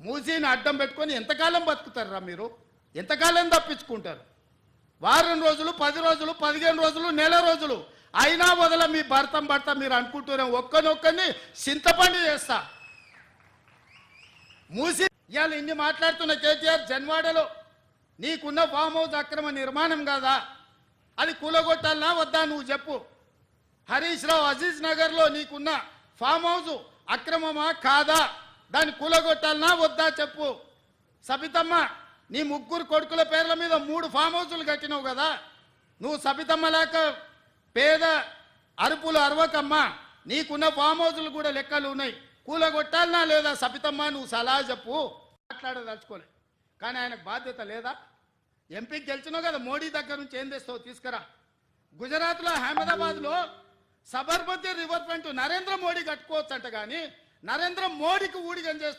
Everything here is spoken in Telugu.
మూసీని అడ్డం పెట్టుకొని ఎంతకాలం బతుకుతారా మీరు? ఎంతకాలం తప్పించుకుంటారు? వారం రోజులు, 10 రోజులు, 15 రోజులు, నెల రోజులు అయినా వదల మీ భర్త మీరు అనుకుంటూనే ఒక్కనొక్కని చింతపండు చేస్తా. మూసి ఇవాళ ఇన్ని మాట్లాడుతున్న కేటీఆర్ జన్వాడలో నీకున్న ఫామ్ హౌస్ అక్రమ నిర్మాణం కాదా? అది కూలగొట్టాలనా వద్దా నువ్వు చెప్పు. హరీష్ రావు అజీజ్ నగర్లో నీకున్న ఫామ్ హౌస్ అక్రమమా కాదా? దాన్ని కూలగొట్టాలనా వద్దా చెప్పు. సబితమ్మ నీ 3 కొడుకుల పేర్ల మీద 3 ఫామ్ హౌసులు కట్టినావు కదా. నువ్వు సబితమ్మ లేక పేద అరుపులు అరవకమ్మా. నీకున్న ఫామ్ హౌసులు కూడా లెక్కలు ఉన్నాయి. కూలగొట్టాలనా లేదా సబితమ్మ? నువ్వు సలహా చెప్పు. మాట్లాడదలుచుకోలే కానీ ఆయనకు బాధ్యత లేదా? ఎంపీకి గెలిచినావు కదా, మోడీ దగ్గర నుంచి ఏం తెస్తావు తీసుకురా. గుజరాత్లో అహ్మదాబాద్లో సబర్మతి రివర్ ఫ్రంట్ నరేంద్ర మోడీ కట్టుకోవచ్చు అంట, కానీ నరేంద్ర మోడీకి ఊడిగం చేస్తాడు.